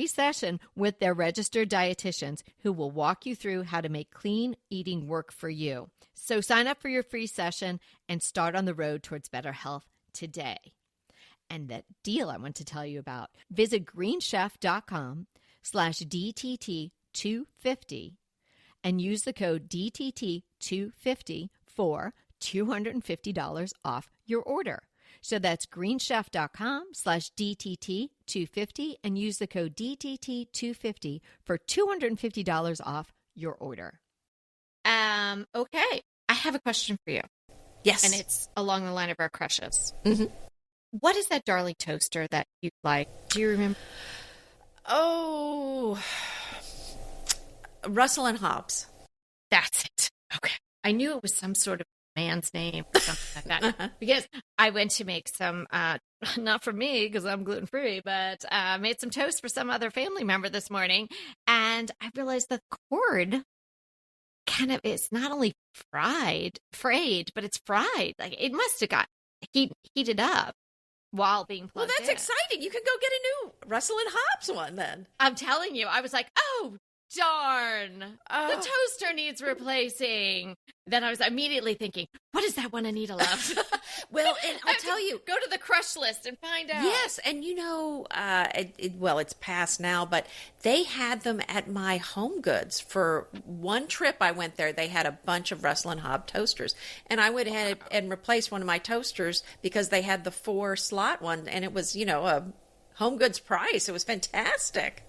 session with their registered dietitians who will walk you through how to make clean eating work for you. So sign up for your free session and start on the road towards better health today. And that deal I want to tell you about, visit greenchef.com/DTT250 and use the code DTT250 for $250 off your order. So that's greenchef.com/DTT250 and use the code DTT250 for $250 off your order. Okay. I have a question for you. Yes. And it's along the line of our crushes. Mm-hmm. What is that darling toaster that you like? Do you remember? Oh, Russell and Hobbs. That's it. Okay. I knew it was some sort of man's name or something like that. Because I went to make some, not for me because I'm gluten-free, but made some toast for some other family member this morning. And I realized the cord it's not only frayed, but it's fried. Like it must have got heated up while being plugged in. Well, that's exciting. You can go get a new Russell and Hobbs one then. I'm telling you, I was like, oh, darn. The toaster needs replacing. Then I was immediately thinking, what is that one Anita loves? Well, and I'll tell you. Go to the crush list and find out. Yes, and you know, it's past now, but they had them at my Home Goods. For one trip I went there, they had a bunch of Russell and Hobbs toasters. And I went ahead and replaced one of my toasters because they had the 4-slot one, and it was, a Home Goods price. It was fantastic.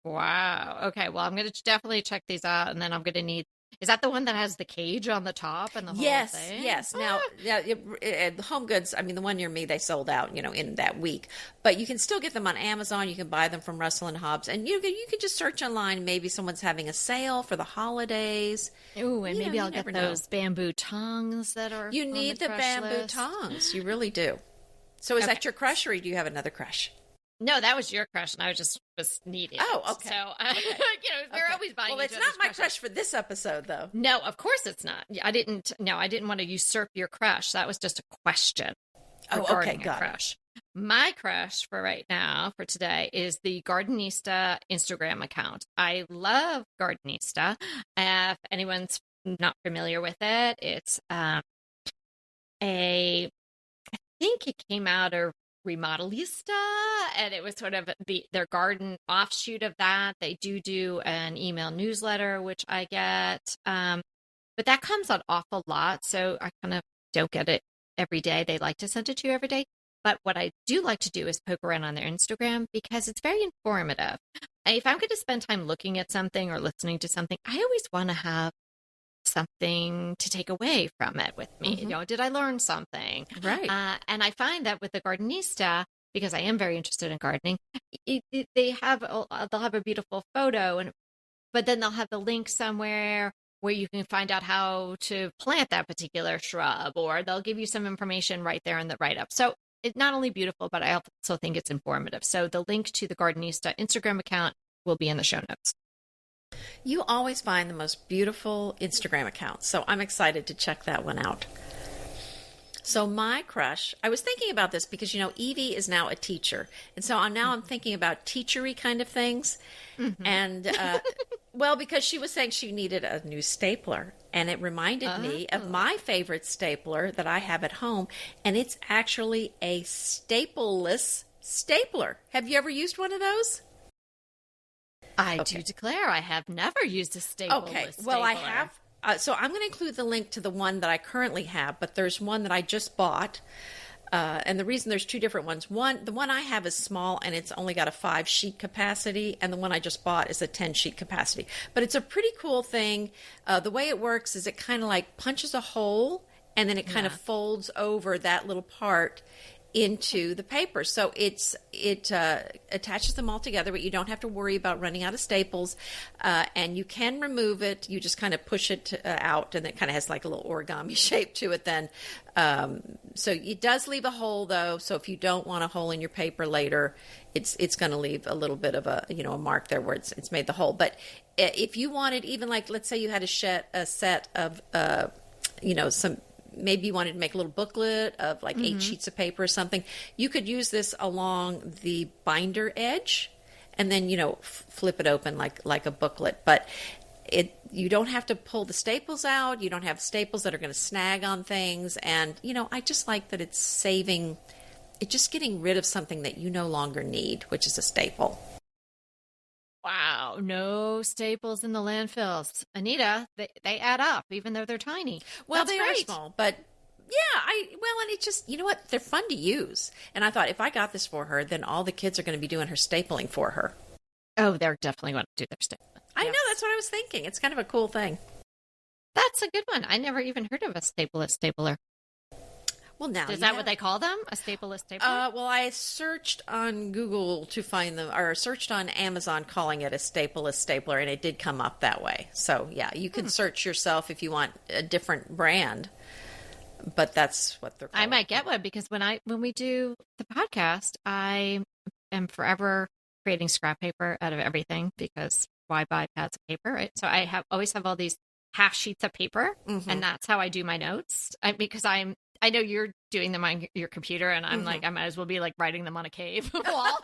Wow. Okay, well, I'm going to definitely check these out, and then I'm going to need Is that the one that has the cage on the top and the whole Yes, thing? yes. Now, the Home Goods, I mean, the one near me, they sold out, in that week. But you can still get them on Amazon. You can buy them from Russell and Hobbs, and you can just search online. Maybe someone's having a sale for the holidays. Ooh, and maybe I'll get those bamboo tongs that are. You need the bamboo tongs. You really do. So, is that your crush, or do you have another crush? No, that was your crush, and I was needing. Oh, okay. So, we're always buying. Well, it's not my crush for this episode, though. No, of course it's not. I didn't want to usurp your crush. That was just a question. Oh, okay, got crush. My crush for right now, for today, is the Gardenista Instagram account. I love Gardenista. If anyone's not familiar with it, it's I think it came out of Remodelista, and it was sort of their garden offshoot of that. They do an email newsletter, which I get, but that comes an awful lot, so I kind of don't get it every day. They like to send it to you every day, but what I do like to do is poke around on their Instagram because it's very informative. If I'm going to spend time looking at something or listening to something, I always want to have something to take away from it with me. Mm-hmm. Did I learn something? Right. And I find that with the Gardenista, because I am very interested in gardening, they'll have a beautiful photo, but then they'll have the link somewhere where you can find out how to plant that particular shrub, or they'll give you some information right there in the write-up. So it's not only beautiful, but I also think it's informative. So the link to the Gardenista Instagram account will be in the show notes. You always find the most beautiful Instagram accounts, so I'm excited to check that one out. So my crush, I was thinking about this because, Evie is now a teacher. And so I'm thinking about teachery kind of things. Mm-hmm. And, because she was saying she needed a new stapler. And it reminded me of my favorite stapler that I have at home. And it's actually a stapleless stapler. Have you ever used one of those? I do declare I have never used a stapleless Okay, stapler. well, I have. So I'm going to include the link to the one that I currently have, but there's one that I just bought. And the reason there's two different ones. The one I have is small, and it's only got a 5-sheet capacity, and the one I just bought is a 10-sheet capacity. But it's a pretty cool thing. The way it works is it kind of like punches a hole, and then it kind of folds over that little part into the paper. So it attaches them all together, but you don't have to worry about running out of staples. And you can remove it. You just kind of push it out, and it kind of has like a little origami shape to it then. So it does leave a hole, though. So if you don't want a hole in your paper later, it's going to leave a little bit of a mark there where it's made the hole. But if you wanted, even like, let's say you had a set of some, maybe you wanted to make a little booklet of like 8 sheets of paper or something, you could use this along the binder edge and then, flip it open like a booklet. But you don't have to pull the staples out. You don't have staples that are going to snag on things. And, I just like that it's just getting rid of something that you no longer need, which is a staple. Wow, no staples in the landfills. Anita, they add up, even though they're tiny. Well, That's they great. are small, but and it's just, what? They're fun to use. And I thought if I got this for her, then all the kids are going to be doing her stapling for her. Oh, they're definitely going to do their stapling. I know, that's what I was thinking. It's kind of a cool thing. That's a good one. I never even heard of a stapleless stapler. Well, now is that what they call them? A stapleless stapler? Well, I searched on Google to find them, or searched on Amazon calling it a stapleless stapler, and it did come up that way. So, yeah, you can search yourself if you want a different brand, but that's what they're called. I might get one because when we do the podcast, I am forever creating scrap paper out of everything because why buy pads of paper, right? So I always have all these half sheets of paper, and that's how I do my notes because I know you're doing them on your computer, and I'm like, I might as well be like writing them on a cave wall.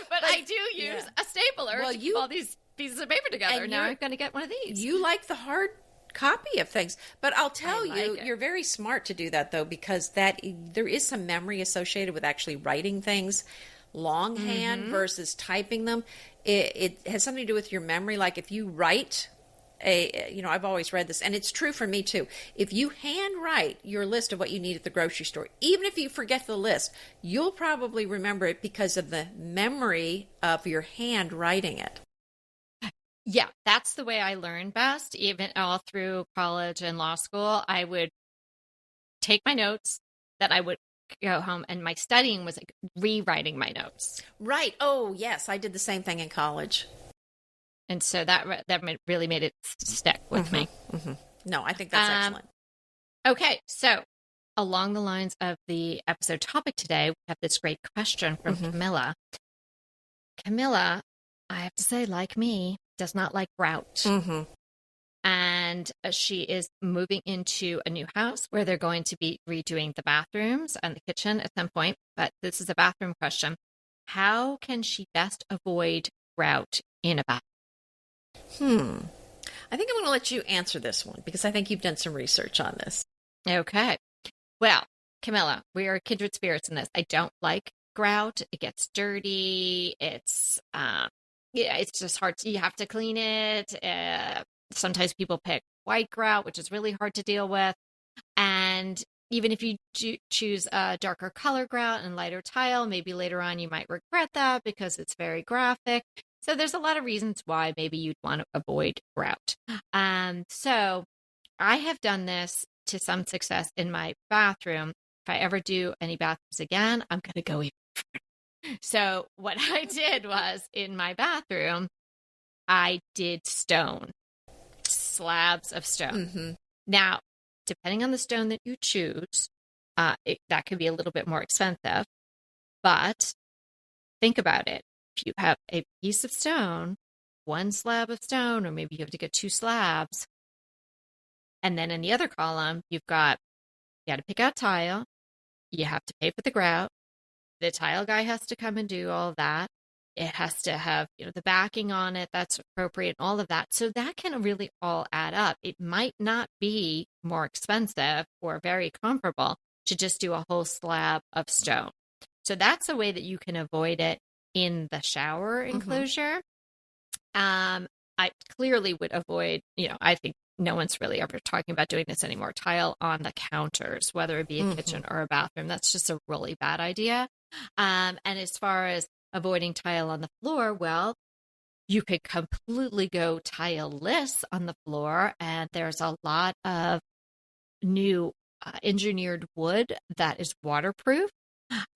But I do use a stapler to keep all these pieces of paper together. Now I'm going to get one of these. You like the hard copy of things, but I'll tell you, you're very smart to do that, though, because there is some memory associated with actually writing things longhand versus typing them. It has something to do with your memory. Like if you write I've always read this, and it's true for me too. If you handwrite your list of what you need at the grocery store, even if you forget the list, you'll probably remember it because of the memory of your hand writing it. Yeah, that's the way I learned best. Even all through college and law school, I would take my notes, then I would go home, and my studying was like rewriting my notes. Right. Oh, yes. I did the same thing in college. And so that really made it stick with me. Mm-hmm. No, I think that's excellent. Okay, so along the lines of the episode topic today, we have this great question from Camilla. Camilla, I have to say, like me, does not like grout. And she is moving into a new house where they're going to be redoing the bathrooms and the kitchen at some point. But this is a bathroom question. How can she best avoid grout in a bathroom? I think I'm going to let you answer this one because I think you've done some research on this. Okay. Well, Camilla, we are kindred spirits in this. I don't like grout. It gets dirty. It's just hard. You have to clean it. Sometimes people pick white grout, which is really hard to deal with. And even if you choose a darker color grout and lighter tile, maybe later on you might regret that because it's very graphic. So there's a lot of reasons why maybe you'd want to avoid grout. So I have done this to some success in my bathroom. If I ever do any bathrooms again, I'm going to go even further. So what I did was in my bathroom, I did stone. Slabs of stone. Now, depending on the stone that you choose, that could be a little bit more expensive. But think about it. If you have a piece of stone, one slab of stone, or maybe you have to get 2 slabs, and then in the other column, you got to pick out tile. You have to pay for the grout. The tile guy has to come and do all of that. It has to have, the backing on it that's appropriate, all of that. So that can really all add up. It might not be more expensive or very comparable to just do a whole slab of stone. So that's a way that you can avoid it in the shower enclosure. I clearly would avoid, I think no one's really ever talking about doing this anymore. Tile on the counters, whether it be a kitchen or a bathroom. That's just a really bad idea. And as far as avoiding tile on the floor, well, you could completely go tile-less on the floor, and there's a lot of new engineered wood that is waterproof.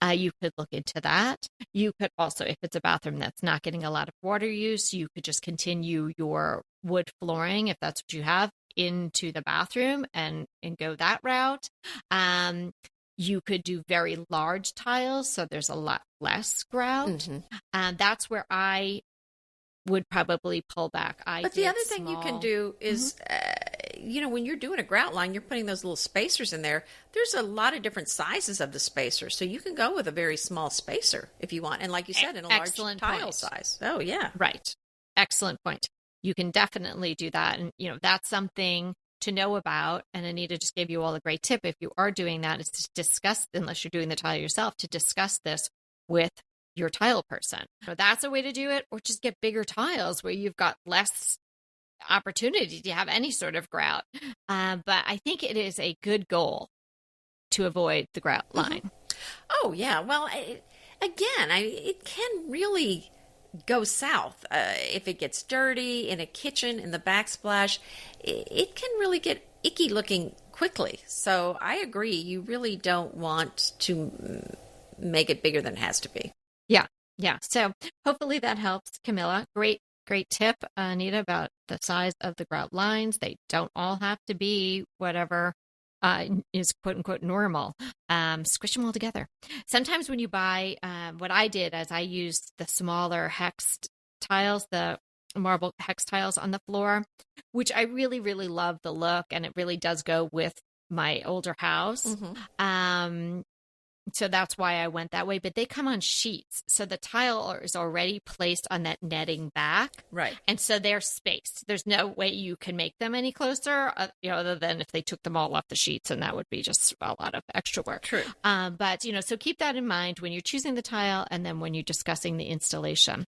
You could look into that. You could also, if it's a bathroom that's not getting a lot of water use, you could just continue your wood flooring, if that's what you have, into the bathroom and go that route. You could do very large tiles, so there's a lot less grout. And that's where I would probably pull back. But the other thing you can do is, when you're doing a grout line, you're putting those little spacers in there. There's a lot of different sizes of the spacer, so you can go with a very small spacer if you want. And like you said, in a large tile size. Oh, yeah. Right. Excellent point. You can definitely do that. And, that's something to know about. And Anita just gave you all a great tip. If you are doing that, is to discuss, unless you're doing the tile yourself, to discuss this with your tile person. So that's a way to do it, or just get bigger tiles where you've got less opportunity to have any sort of grout. But I think it is a good goal to avoid the grout line. Oh, yeah. Well, it can really go south. If it gets dirty in a kitchen, in the backsplash, it can really get icky looking quickly. So I agree. You really don't want to make it bigger than it has to be. Yeah. So hopefully that helps, Camilla. Great tip, Anita, about the size of the grout lines. They don't all have to be whatever is quote unquote normal. Squish them all together. Sometimes when you buy, what I did is I used the smaller hexed tiles, the marble hex tiles on the floor, which I really, really love the look, and it really does go with my older house. So that's why I went that way. But they come on sheets. So the tile is already placed on that netting back. Right. And so they're spaced. There's no way you can make them any closer, other than if they took them all off the sheets, and that would be just a lot of extra work. True. But, so keep that in mind when you're choosing the tile and then when you're discussing the installation.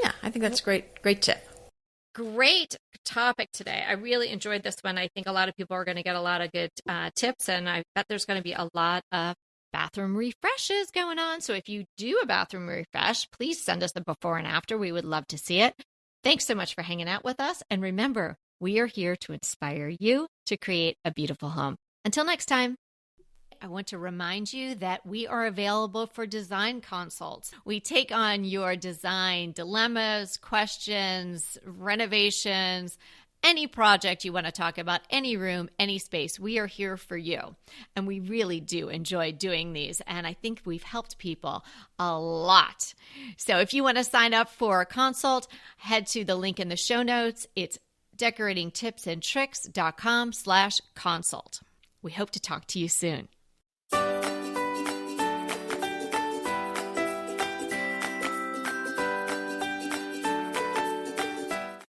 Yeah, I think that's a great tip. Great topic today. I really enjoyed this one. I think a lot of people are going to get a lot of good tips, and I bet there's going to be a lot of bathroom refreshes going on. So if you do a bathroom refresh, please send us the before and after. We would love to see it. Thanks so much for hanging out with us. And remember, we are here to inspire you to create a beautiful home. Until next time. I want to remind you that we are available for design consults. We take on your design dilemmas, questions, renovations, any project you want to talk about, any room, any space. We are here for you. And we really do enjoy doing these. And I think we've helped people a lot. So if you want to sign up for a consult, head to the link in the show notes. It's decoratingtipsandtricks.com/consult. We hope to talk to you soon.